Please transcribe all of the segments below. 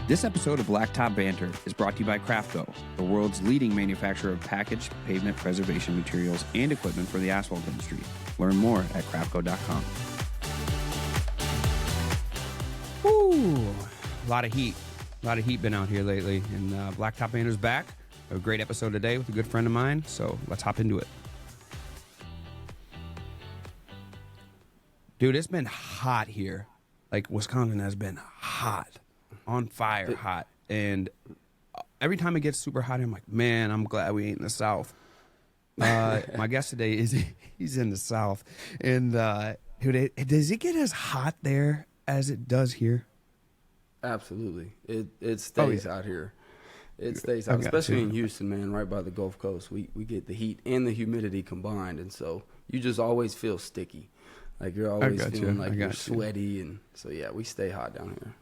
This episode of Blacktop Banter is brought to you by Crafco, the world's leading manufacturer of packaged pavement preservation materials and equipment for the asphalt industry. Learn more at crafco.com. Woo! A lot of heat. A lot of heat been out here lately, and Blacktop Banter's back. A great episode today with a good friend of mine, so let's hop into it. Dude, it's been hot here. Like, Wisconsin has been hot. On fire hot, and every time it gets super hot, I'm like, man, I'm glad we ain't in the South. My guest today he's in the South, and dude, does it get as hot there as it does here? Absolutely, it stays out here. It stays out, especially in Houston, man, right by the Gulf Coast. We get the heat and the humidity combined, and so you just always feel sticky, like you're always feeling like you're sweaty, and so yeah, we stay hot down here.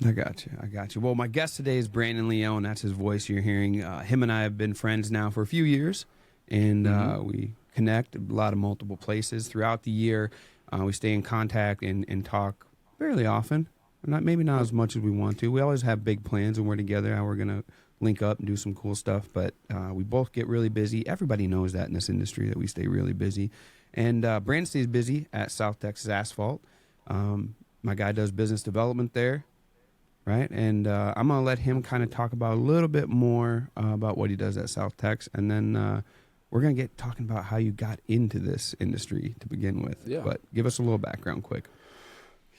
I got you. Well, my guest today is Brandon Leone. That's his voice you're hearing. Him and I have been friends now for a few years, and we connect a lot of multiple places throughout the year. We stay in contact and talk fairly often. Maybe not as much as we want to. We always have big plans, and we're together, how we're going to link up and do some cool stuff. But we both get really busy. Everybody knows that in this industry, that we stay really busy. And Brandon stays busy at South Texas Asphalt. My guy does business development there. Right, and I'm going to let him kind of talk about a little bit more about what he does at South Tex, and then we're going to get talking about how you got into this industry to begin with. Yeah. But give us a little background quick.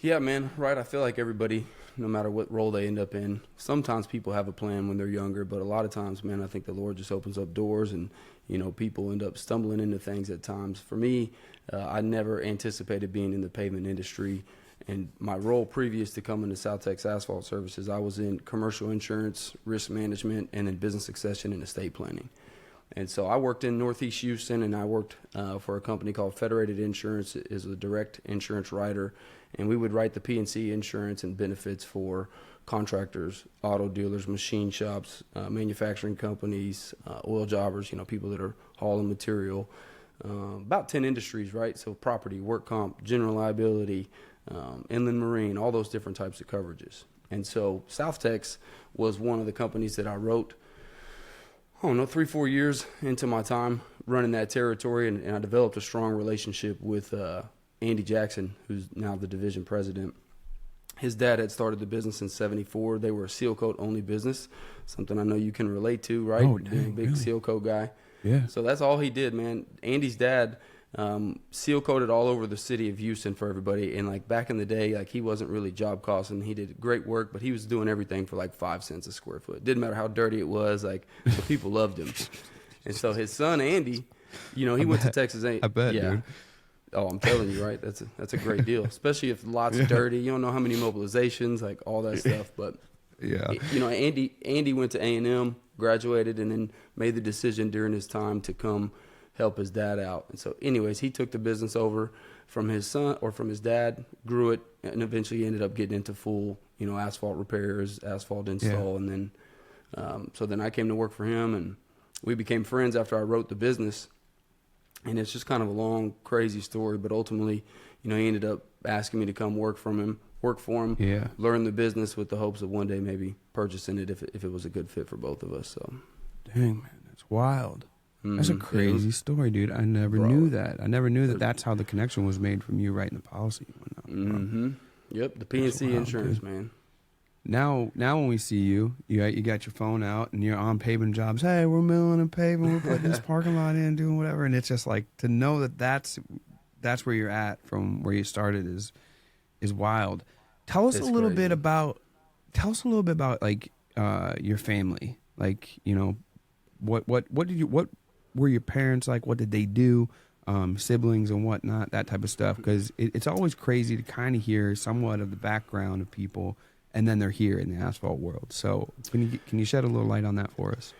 Yeah, man, right. I feel like everybody, no matter what role they end up in, sometimes people have a plan when they're younger, but a lot of times, man, I think the Lord just opens up doors, and, you know, people end up stumbling into things at times. For me, I never anticipated being in the pavement industry. And my role previous to coming to South Texas Asphalt Services, I was in commercial insurance, risk management, and in business succession and estate planning. And so I worked in Northeast Houston, and I worked for a company called Federated Insurance as a direct insurance writer. And we would write the P&C insurance and benefits for contractors, auto dealers, machine shops, manufacturing companies, oil jobbers, you know, people that are hauling material. About 10 industries, right? So property, work comp, general liability, inland marine, all those different types of coverages. And so South Tex was one of the companies that I wrote, 3-4 years into my time running that territory, and I developed a strong relationship with Andy Jackson, who's now the division president. His dad had started the business in '74. They were a seal coat only business, something I know you can relate to, right? Oh, dang, being a big seal coat guy. Yeah. So that's all he did, man. Andy's dad seal coated all over the city of Houston for everybody, and like back in the day, like he wasn't really job costing. He did great work, but he was doing everything for like 5 cents a square foot. Didn't matter how dirty it was, like the people loved him. And so his son Andy, you know, he went to Texas A&M. I bet, dude. Oh, I'm telling you, right? That's a great deal, especially if the lot's dirty. You don't know how many mobilizations, like all that stuff. But yeah, you know, Andy went to A&M, graduated, and then made the decision during his time to come help his dad out. And so anyways, he took the business over from his son, or from his dad, grew it, and eventually ended up getting into full, you know, asphalt repairs, asphalt install. Yeah. And then, so then I came to work for him, and we became friends after I wrote the business. And it's just kind of a long, crazy story, but ultimately, you know, he ended up asking me to come work for him, learn the business with the hopes of one day maybe purchasing it if it was a good fit for both of us. So, dang, man, that's wild. That's a crazy story, dude. I never knew that. I never knew that that's how the connection was made from you writing the policy. Yep, the P&C insurance, dude. Man. Now when we see you, you got your phone out and you're on paving jobs. Hey, we're milling and paving. We're putting this parking lot in, doing whatever. And it's just like, to know that that's where you're at from where you started is wild. Tell us a little bit about like your family. Like, you know, what were your parents like? What did they do? Siblings and whatnot, that type of stuff. Because it's always crazy to kind of hear somewhat of the background of people, and then they're here in the asphalt world. So can you shed a little light on that for us?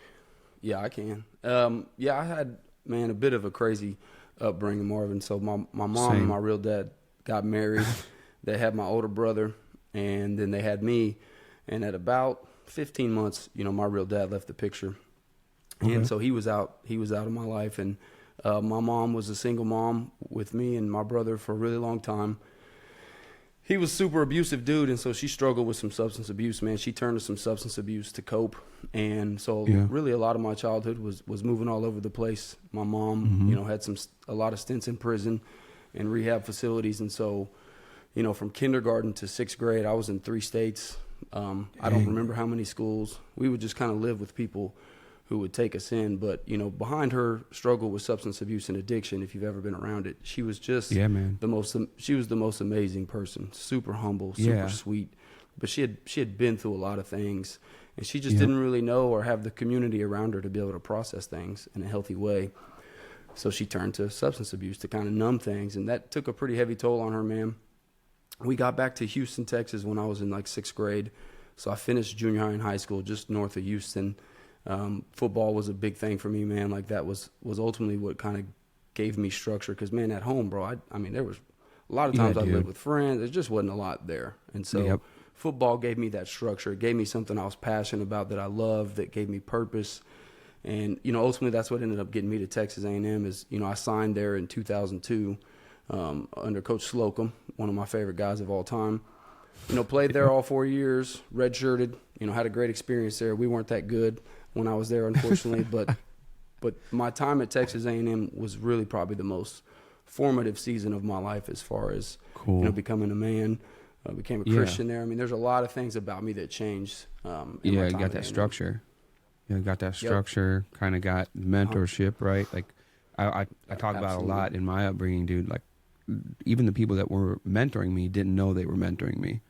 Yeah, I can. I had, man, a bit of a crazy upbringing, Marvin. So my mom and my real dad got married. They had my older brother, and then they had me. And at about 15 months, you know, my real dad left the picture. Okay. And so he was out of my life. And my mom was a single mom with me and my brother for a really long time. He was super abusive dude, and so she struggled with some substance abuse, man. She turned to some substance abuse to cope. And so really a lot of my childhood was moving all over the place. My mom, had a lot of stints in prison and rehab facilities. And so, from kindergarten to 6th grade, I was in 3 states. I don't remember how many schools. We would just kind of live with people who would take us in. But, behind her struggle with substance abuse and addiction, if you've ever been around it, she was just she was the most amazing person, super humble, super sweet. But she had been through a lot of things, and she just didn't really know or have the community around her to be able to process things in a healthy way. So she turned to substance abuse to kind of numb things, and that took a pretty heavy toll on her, man. We got back to Houston, Texas when I was in like 6th grade. So I finished junior high and high school just north of Houston. Football was a big thing for me, man. Like that was ultimately what kind of gave me structure. Because, man, at home, bro, I mean, there was a lot of times I lived with friends. There just wasn't a lot there. And so football gave me that structure. It gave me something I was passionate about that I loved, that gave me purpose. And, ultimately that's what ended up getting me to Texas A&M is, I signed there in 2002 under Coach Slocum, one of my favorite guys of all time. Played there all 4 years, redshirted, had a great experience there. We weren't that good when I was there, unfortunately, but my time at Texas A&M was really probably the most formative season of my life as far as, becoming a man, became a Christian there. I mean, there's a lot of things about me that changed. You got that structure. You got that structure, kind of got mentorship, right? Like I talk about a lot in my upbringing, dude. Like even the people that were mentoring me didn't know they were mentoring me,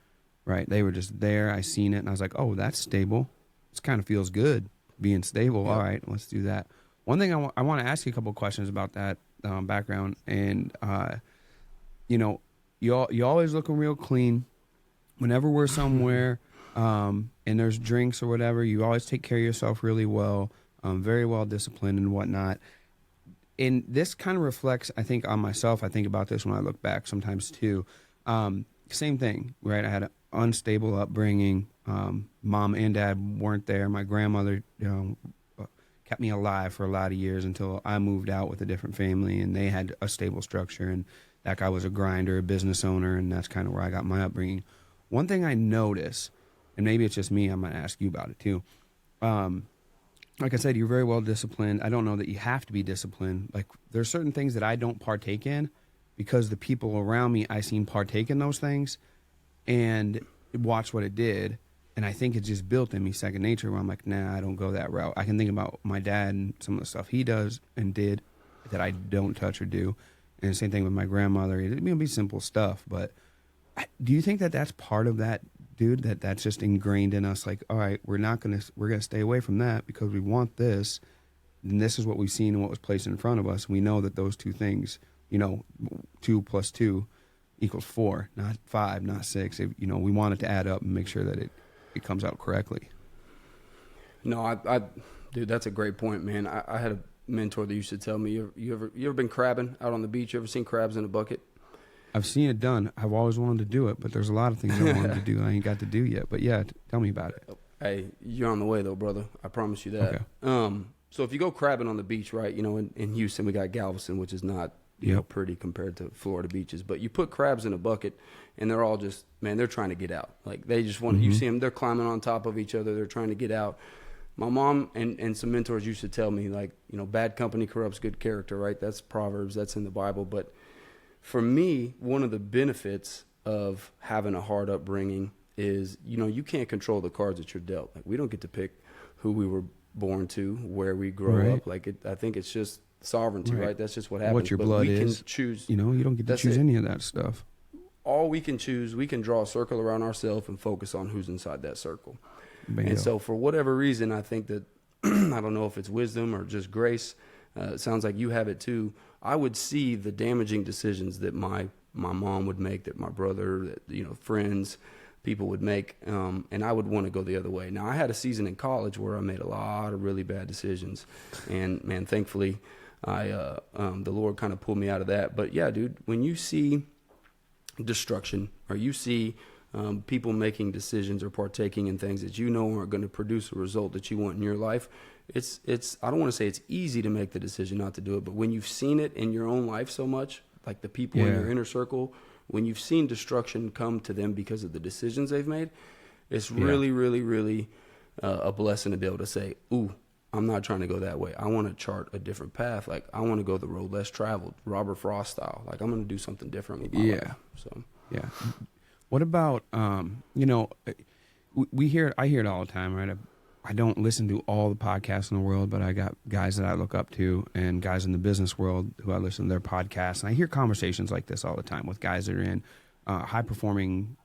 right? They were just there. I seen it, and I was like, oh, that's stable. This kind of feels good, being stable. All right, let's do that. One thing I want to ask you a couple of questions about that background, and you always looking real clean. Whenever we're somewhere and there's drinks or whatever, you always take care of yourself really well, very well disciplined and whatnot. And this kind of reflects, I think, on myself. I think about this when I look back sometimes too. Same thing, right? I had an unstable upbringing. Mom and dad weren't there. My grandmother, kept me alive for a lot of years until I moved out with a different family, and they had a stable structure. And that guy was a grinder, a business owner, and that's kind of where I got my upbringing. One thing I notice, and maybe it's just me, I'm going to ask you about it too. Like I said, you're very well disciplined. I don't know that you have to be disciplined. Like there's certain things that I don't partake in because the people around me, I seen partake in those things and watch what it did. And I think it's just built in me second nature where I'm like, nah, I don't go that route. I can think about my dad and some of the stuff he does and did that I don't touch or do. And the same thing with my grandmother. It'd be simple stuff. But do you think that that's part of that, dude, that's just ingrained in us? Like, all right, we're going to stay away from that because we want this. And this is what we've seen and what was placed in front of us. We know that those two things, 2 plus 2 equals 4, not 5, not 6. We want it to add up and make sure that it comes out correctly. No, dude, that's a great point, man. I had a mentor that used to tell me, you ever been crabbing out on the beach? You ever seen crabs in a bucket? I've seen it done. I've always wanted to do it, but there's a lot of things I wanted to do I ain't got to do yet. But yeah, tell me about it. Hey, you're on the way though, brother. I promise you that. Okay. So if you go crabbing on the beach, right, in Houston we got Galveston, which is not pretty compared to Florida beaches, but you put crabs in a bucket and they're all just, man, they're trying to get out. Like they just want, you see them, they're climbing on top of each other. They're trying to get out. My mom and some mentors used to tell me, like, bad company corrupts good character, right? That's Proverbs, that's in the Bible. But for me, one of the benefits of having a hard upbringing is, you can't control the cards that you're dealt. Like, we don't get to pick who we were born to, where we grow up. Like, I think it's just sovereignty, right? That's just what happens. What your blood is. Can choose. You don't get to choose any of that stuff. All we can choose, we can draw a circle around ourselves and focus on who's inside that circle. Bingo. And so for whatever reason, I think that, I don't know if it's wisdom or just grace, it sounds like you have it too. I would see the damaging decisions that my mom would make, that my brother, that, friends, people would make, and I would want to go the other way. Now, I had a season in college where I made a lot of really bad decisions, and man, thankfully, the Lord kind of pulled me out of that. But yeah, dude, when you see destruction, or you see people making decisions or partaking in things that aren't going to produce a result that you want in your life, it's I don't want to say it's easy to make the decision not to do it, but when you've seen it in your own life so much, like the people in your inner circle when you've seen destruction come to them because of the decisions they've made, it's really, really, really a blessing to be able to say, ooh, I'm not trying to go that way. I want to chart a different path. Like, I want to go the road less traveled, Robert Frost style. Like, I'm going to do something different with my life. So, yeah. What about, you know, I hear it all the time, right? I don't listen to all the podcasts in the world, but I got guys that I look up to and guys in the business world who I listen to their podcasts. And I hear conversations like this all the time with guys that are in high-performing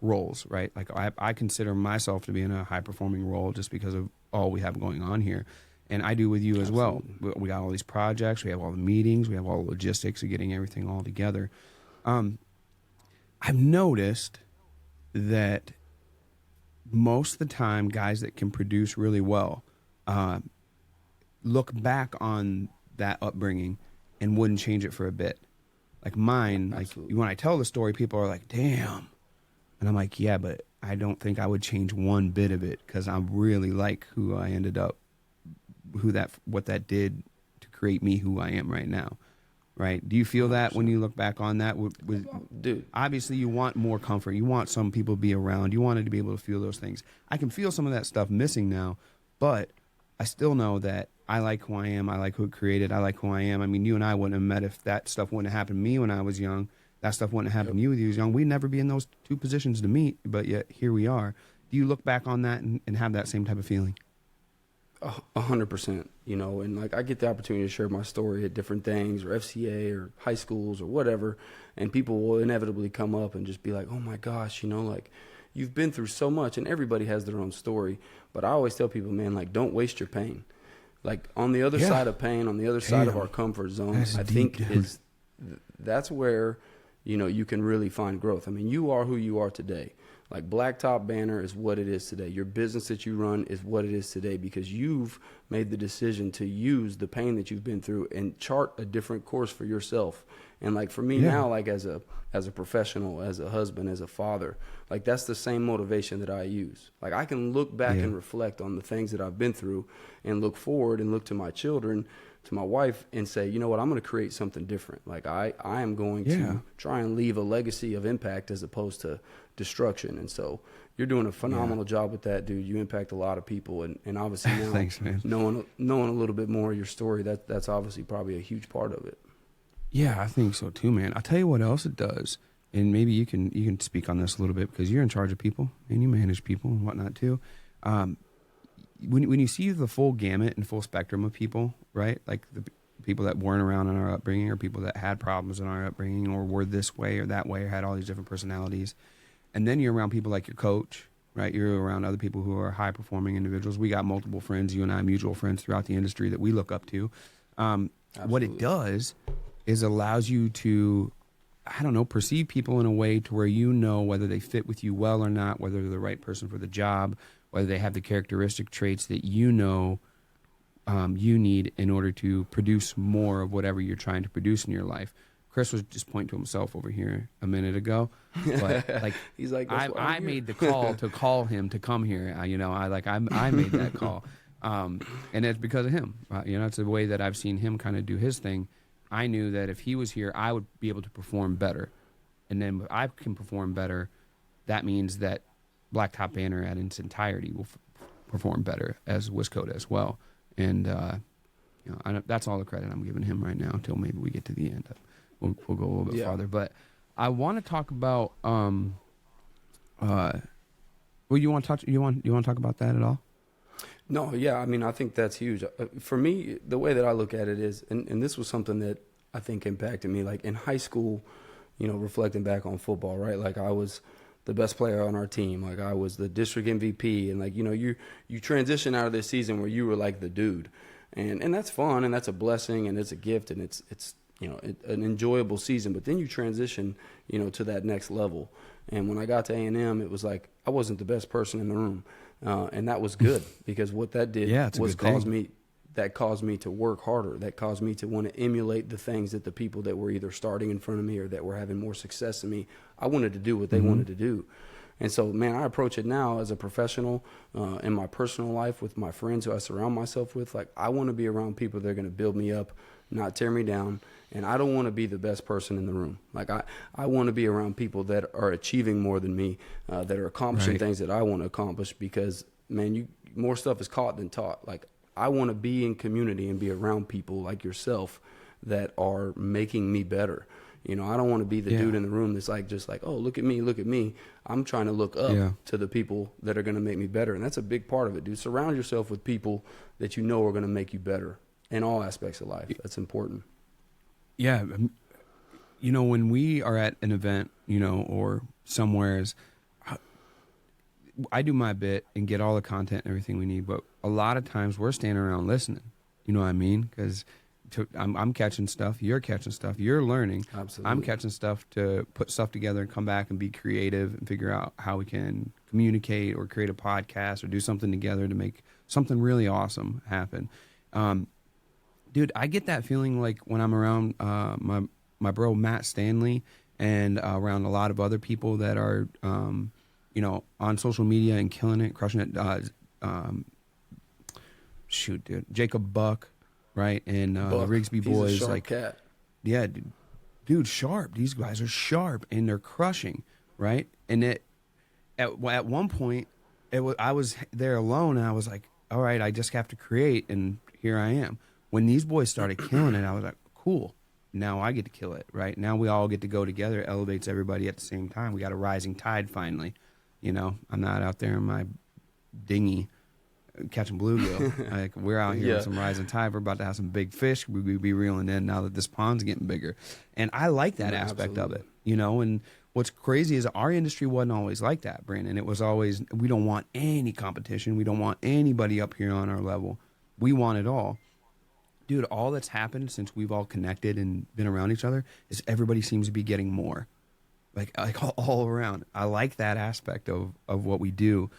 roles, right? Like I consider myself to be in a high-performing role just because of all we have going on here. And I do with you as well. We got all these projects. We have all the meetings. We have all the logistics of getting everything all together. I've noticed that most of the time, guys that can produce really well look back on that upbringing and wouldn't change it for a bit. Like mine, like when I tell the story, people are like, damn. And I'm like, yeah, but I don't think I would change one bit of it because I really like who I ended up, what that did to create me who I am right now. Right? Do you feel that when you look back on that? Dude, obviously you want more comfort. You want some people to be around. You wanted to be able to feel those things. I can feel some of that stuff missing now, but I still know that I like who I am. I like who created. I like who I am. I mean, you and I wouldn't have met if that stuff wouldn't have happened to me when I was young. That stuff wouldn't have happened to you when you was young. We'd never be in those two positions to meet, but yet here we are. Do you look back on that and have that same type of feeling? 100%, you know, and like I get the opportunity to share my story at different things or FCA or high schools or whatever, and people will inevitably come up and just be like, oh my gosh, you know, like you've been through so much, and everybody has their own story. But I always tell people, man, like don't waste your pain. Like on the other side of pain, on the other side of our comfort zone, I think that's where, you know, you can really find growth. I mean, you are who you are today. Like Blacktop Banter is what it is today. Your business that you run is what it is today because you've made the decision to use the pain that you've been through and chart a different course for yourself. And like for me now, like as a professional, as a husband, as a father, like that's the same motivation that I use. Like I can look back and reflect on the things that I've been through and look forward and look to my children, to my wife and say, you know what, I'm going to create something different. Like I am going to try and leave a legacy of impact as opposed to destruction. And so you're doing a phenomenal job with that, dude. You impact a lot of people. And obviously now thanks, man. knowing a little bit more of your story, that's obviously probably a huge part of it. Yeah, I think so too, man. I'll tell you what else it does. And maybe you can speak on this a little bit because you're in charge of people and you manage people and whatnot too. When you see the full gamut and full spectrum of people, right? Like the people that weren't around in our upbringing or people that had problems in our upbringing or were this way or that way or had all these different personalities. And then you're around people like your coach, right? You're around other people who are high-performing individuals. We got multiple friends, you and I, mutual friends throughout the industry that we look up to. What it does is allows you to, I don't know, perceive people in a way to where you know whether they fit with you well or not, whether they're the right person for the job, whether they have the characteristic traits that you know you need in order to produce more of whatever you're trying to produce in your life. Chris was just pointing to himself over here a minute ago, but like he's like, I made the call to call him to come here. I made that call, and it's because of him. You know, it's the way that I've seen him kind of do his thing. I knew that if he was here, I would be able to perform better, and then if I can perform better, that means that Blacktop Banter at its entirety will perform better as Wiscoda as well. And you know, that's all the credit I'm giving him right now until maybe we get to the end. We'll go a little bit farther, but I want to talk about. Well, you want to talk about that at all? No, yeah. I mean, I think that's huge. For me, the way that I look at it is, and this was something that I think impacted me. Like in high school, you know, reflecting back on football, right? Like I was the best player on our team. Like I was the district MVP, and like you know, you transition out of this season where you were like the dude, and that's fun, and that's a blessing, and it's a gift, and it's you know, an enjoyable season. But then you transition, you know, to that next level. And when I got to A&M, it was like I wasn't the best person in the room, and that was good because what that did was caused me to work harder. That caused me to want to emulate the things that the people that were either starting in front of me or that were having more success than me, I wanted to do what they wanted to do. And so, man, I approach it now as a professional in my personal life with my friends who I surround myself with. Like, I want to be around people that are going to build me up, not tear me down, And I don't want to be the best person in the room. Like I want to be around people that are achieving more than me, that are accomplishing things that I want to accomplish, because, man, more stuff is caught than taught. Like, I want to be in community and be around people like yourself that are making me better. You know, I don't want to be the dude in the room that's like, just like, oh, look at me, look at me. I'm trying to look up to the people that are going to make me better. And that's a big part of it, dude. Surround yourself with people that you know are going to make you better in all aspects of life. That's important. Yeah. You know, when we are at an event, you know, or somewheres, I do my bit and get all the content and everything we need, but a lot of times we're standing around listening. You know what I mean? Because I'm catching stuff, you're catching stuff, you're learning. Absolutely. I'm catching stuff to put stuff together and come back and be creative and figure out how we can communicate or create a podcast or do something together to make something really awesome happen. Dude, I get that feeling like when I'm around my bro Matt Stanley and around a lot of other people that are, you know, on social media and killing it, crushing it. Shoot, dude, Jacob Buck, right, and the Rigsby boys, he's a sharp like, cat. Yeah, dude, sharp. These guys are sharp and they're crushing, right? And at one point, I was there alone and I was like, all right, I just have to create, and here I am. When these boys started killing it, I was like, cool. Now I get to kill it, right? Now we all get to go together. It elevates everybody at the same time. We got a rising tide finally. You know, I'm not out there in my dinghy catching bluegill. Like, we're out here with some rising tide. We're about to have some big fish. We'll be reeling in now that this pond's getting bigger. And I like that aspect of it, you know. And what's crazy is our industry wasn't always like that, Brandon. It was always, we don't want any competition. We don't want anybody up here on our level. We want it all. Dude, all that's happened since we've all connected and been around each other is everybody seems to be getting more. Like all around. I like that aspect of what we do.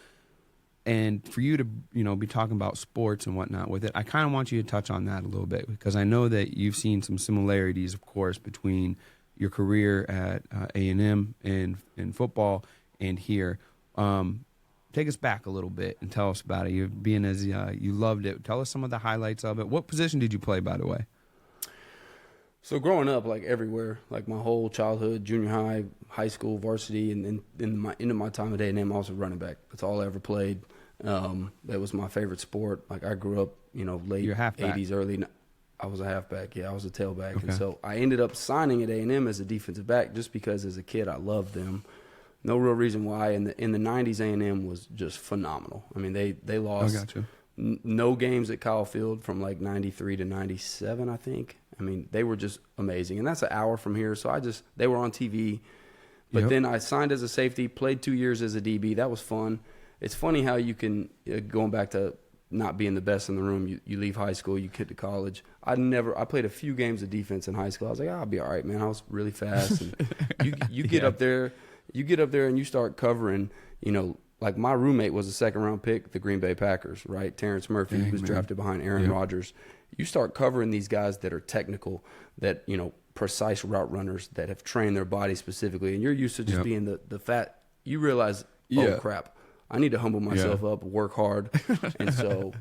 And for you to, you know, be talking about sports and whatnot with it, I kind of want you to touch on that a little bit, because I know that you've seen some similarities, of course, between your career at A&M and in football and here. Take us back a little bit and tell us about it. You being as you loved it. Tell us some of the highlights of it. What position did you play, by the way? So growing up, like everywhere, like my whole childhood, junior high, high school, varsity, and into my time at A&M, I was a running back. That's all I ever played. That was my favorite sport. Like, I grew up, you know, late 80s, early. I was a halfback. Yeah, I was a tailback. Okay. And so I ended up signing at A&M as a defensive back just because as a kid I loved them. No real reason why. In the 90s, A&M was just phenomenal. I mean, they lost no games at Kyle Field from like 93 to 97, I think. I mean, they were just amazing. And that's an hour from here. So they were on TV. But then I signed as a safety, played 2 years as a DB. That was fun. It's funny how you can, going back to not being the best in the room, you leave high school, you get to college. I played a few games of defense in high school. I was like, I'll be all right, man. I was really fast. And you get up there. You get up there and you start covering, you know, like my roommate was a second-round pick, the Green Bay Packers, right? Terrence Murphy, he was drafted behind Aaron Rodgers. You start covering these guys that are technical, that, you know, precise route runners that have trained their body specifically, and you're used to just being the fat. You realize, oh, crap, I need to humble myself up, work hard. And so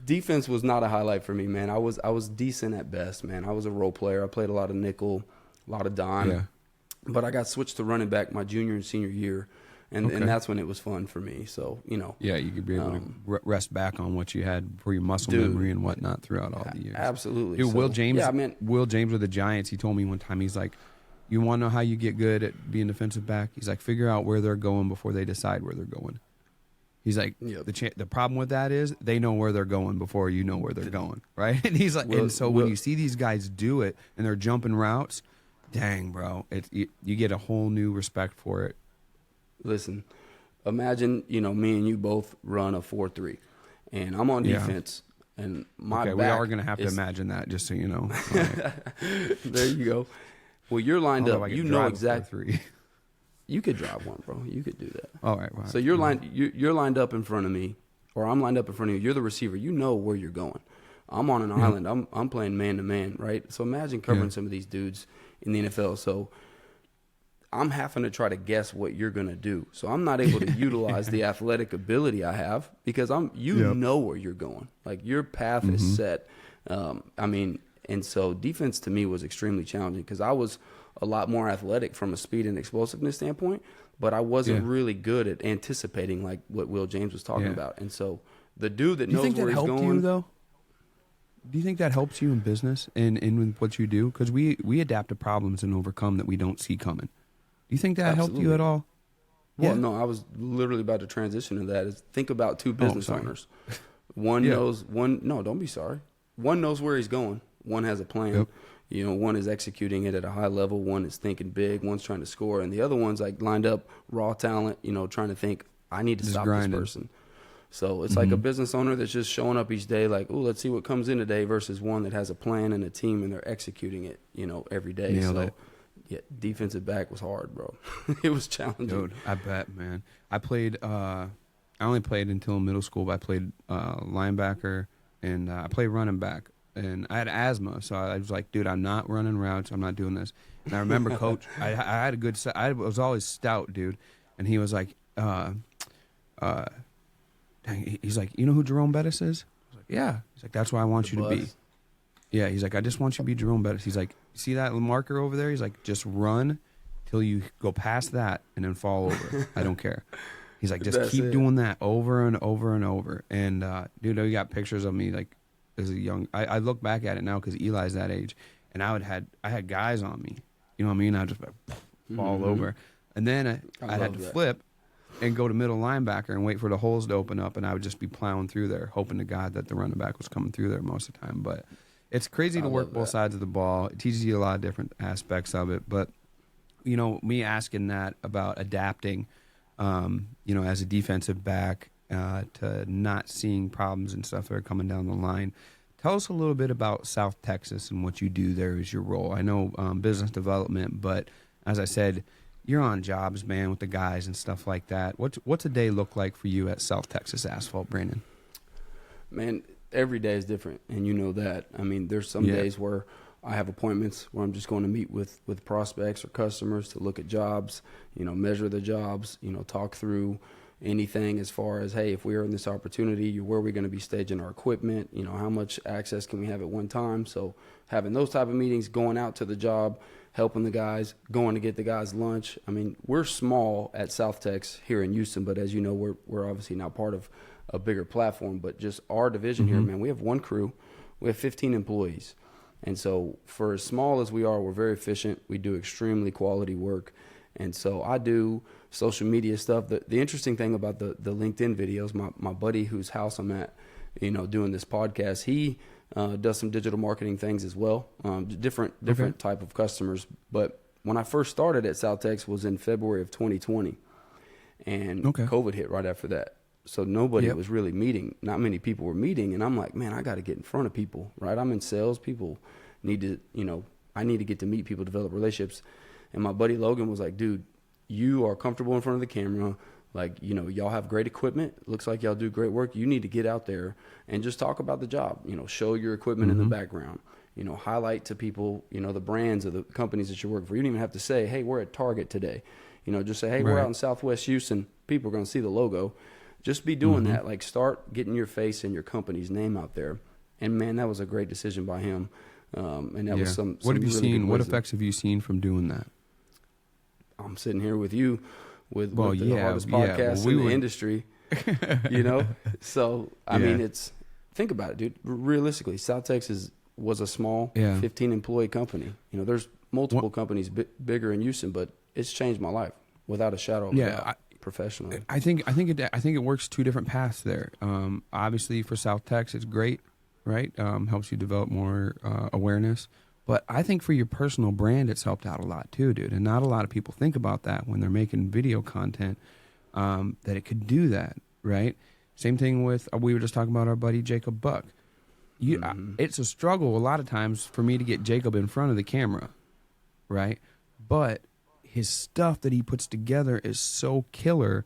defense was not a highlight for me, man. I was decent at best, man. I was a role player. I played a lot of nickel, a lot of dime. Yeah. But I got switched to running back my junior and senior year, and that's when it was fun for me. So, you know. Yeah, you could be able to rest back on what you had for your muscle memory and whatnot throughout all the years. Absolutely. Dude, Will James with the Giants, he told me one time, he's like, you want to know how you get good at being defensive back? He's like, figure out where they're going before they decide where they're going. He's like, the problem with that is they know where they're going before you know where they're going, right? And he's like, when you see these guys do it and they're jumping routes, dang, bro, you get a whole new respect for it. Listen, imagine, you know, me and you both run a 4-3, and I'm on defense, and my back we are going to have to imagine that, just so you know. There you go. Well, you're lined up. You know exactly. You could drive one, bro. You could do that. All right. So you're lined up in front of me, or I'm lined up in front of you. You're the receiver. You know where you're going. I'm on an island. I'm playing man to man, right? So imagine covering some of these dudes in the NFL. So I'm having to try to guess what you're going to do. So I'm not able to utilize the athletic ability I have because know where you're going. Like, your path is set. I mean, And so defense to me was extremely challenging because I was a lot more athletic from a speed and explosiveness standpoint, but I wasn't really good at anticipating like what Will James was talking about. And so the dude that knows where he's going. Do you think that helped you though? Do you think that helps you in business and in what you do? Because we adapt to problems and overcome that we don't see coming. Do you think that helped you at all? Well, no, I was literally about to transition to that. Is think about two business owners. One knows no, don't be sorry. One knows where he's going. One has a plan. Yep. You know, one is executing it at a high level. One is thinking big. One's trying to score, and the other one's like lined up raw talent. You know, trying to think, I need to stop this person. So it's like a business owner that's just showing up each day, like, oh, let's see what comes in today, versus one that has a plan and a team and they're executing it. You know, every day. Nailed it. Yeah, defensive back was hard, bro. It was challenging. Dude, I bet, man. I played. I only played until middle school, but I played linebacker and I played running back. And I had asthma, so I was like, dude, I'm not running routes. I'm not doing this. And I remember coach, I had a good, I was always stout, dude. And he was like, he's like, you know who Jerome Bettis is? I was like, yeah. He's like, that's why I want you to be. Yeah, he's like, I just want you to be Jerome Bettis. He's like, see that marker over there? He's like, just run till you go past that and then fall over. I don't care. He's like, just keep doing that over and over and over. And, dude, we got pictures of me, like, as a young, I look back at it now because Eli's that age, and I had guys on me, you know what I mean? I'd just fall over, and then I had to flip and go to middle linebacker and wait for the holes to open up, and I would just be plowing through there, hoping to God that the running back was coming through there most of the time. But it's crazy to work both sides of the ball. It teaches you a lot of different aspects of it. But you know, me asking that about adapting, you know, as a defensive back. To not seeing problems and stuff that are coming down the line. Tell us a little bit about South Texas and what you do there is your role. I know business development, but as I said, you're on jobs, man, with the guys and stuff like that. What's a day look like for you at South Texas Asphalt, Brandon? Man, every day is different, and you know that. I mean, there's some days where I have appointments where I'm just going to meet with prospects or customers to look at jobs, you know, measure the jobs, you know, talk through anything as far as, hey, if we are in this opportunity, where are we going to be staging our equipment? You know, how much access can we have at one time? So having those type of meetings, going out to the job, helping the guys, going to get the guys lunch. I mean, we're small at South Tex here in Houston, but as you know, we're obviously now part of a bigger platform. But just our division here, man, we have one crew, we have 15 employees. And so for as small as we are, we're very efficient. We do extremely quality work. And so I do social media stuff. The interesting thing about the LinkedIn videos, my buddy whose house I'm at, you know, doing this podcast, he does some digital marketing things as well, different type of customers. But when I first started at South Tex was in February of 2020, and COVID hit right after that. So nobody was really meeting. Not many people were meeting. And I'm like, man, I got to get in front of people, right? I'm in sales. People need to, you know, I need to get to meet people, develop relationships. And my buddy Logan was like, dude, you are comfortable in front of the camera. Like, you know, y'all have great equipment. Looks like y'all do great work. You need to get out there and just talk about the job. You know, show your equipment in the background. You know, highlight to people, you know, the brands of the companies that you're working for. You don't even have to say, hey, we're at Target today. You know, just say, hey, we're out in Southwest Houston. People are going to see the logo. Just be doing that. Like, start getting your face and your company's name out there. And, man, that was a great decision by him. And that was some What have you really seen? What effects have you seen from doing that? I'm sitting here with you with the hardest podcast in the industry, you know? So, I mean, think about it, dude. Realistically, South Texas was a small 15-employee company. You know, there's multiple companies bigger in Houston, but it's changed my life without a shadow of a doubt, professionally. I think it works two different paths there. Obviously, for South Tex, it's great, right? Helps you develop more awareness. But I think for your personal brand, it's helped out a lot too, dude. And not a lot of people think about that when they're making video content, that it could do that, right? Same thing with, we were just talking about our buddy Jacob Buck. It's a struggle a lot of times for me to get Jacob in front of the camera, right? But his stuff that he puts together is so killer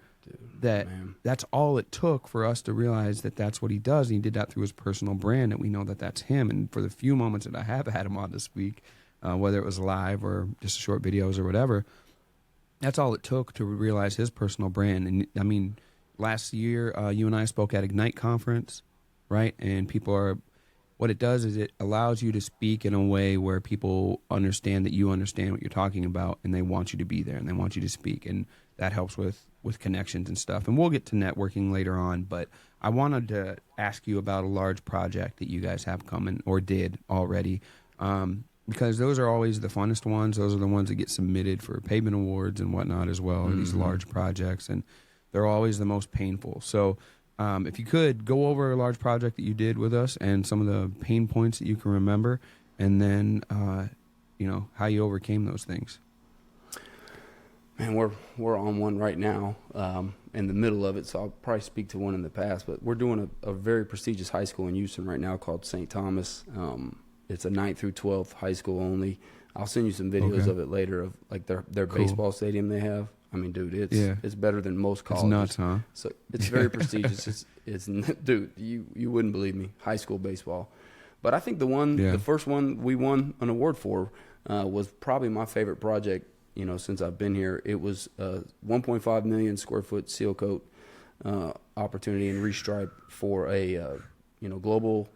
that that's all it took for us to realize that that's what he does. And he did that through his personal brand, and we know that that's him. And for the few moments that I have had him on this week, whether it was live or just short videos or whatever, that's all it took to realize his personal brand. And I mean, last year, you and I spoke at Ignite conference, right? And people are, what it does is it allows you to speak in a way where people understand that you understand what you're talking about, and they want you to be there and they want you to speak, and that helps with connections and stuff. And we'll get to networking later on, but I wanted to ask you about a large project that you guys have coming or did already, because those are always the funnest ones. Those are the ones that get submitted for pavement awards and whatnot as well, or these large projects, and they're always the most painful. So if you could go over a large project that you did with us and some of the pain points that you can remember, and then how you overcame those things. Man, we're on one right now, in the middle of it, so I'll probably speak to one in the past. But we're doing a very prestigious high school in Houston right now called St. Thomas. It's a 9th through 12th high school only. I'll send you some videos of it later of like their Cool. baseball stadium they have. I mean, dude, it's better than most colleges. It's nuts, huh? So it's very prestigious. It's dude, you wouldn't believe me, high school baseball. But I think the first one we won an award for was probably my favorite project. Since I've been here, it was a 1.5 million square foot seal coat opportunity and restripe for a global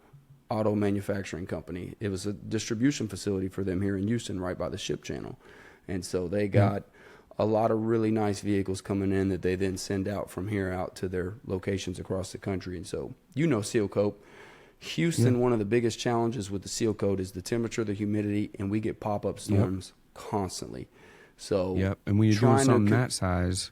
auto manufacturing company. It was a distribution facility for them here in Houston, right by the ship channel, and so they got a lot of really nice vehicles coming in that they then send out from here out to their locations across the country. And so seal coat. Houston, one of the biggest challenges with the seal coat is the temperature, the humidity, and we get pop-up storms constantly. So and when you're doing something that size,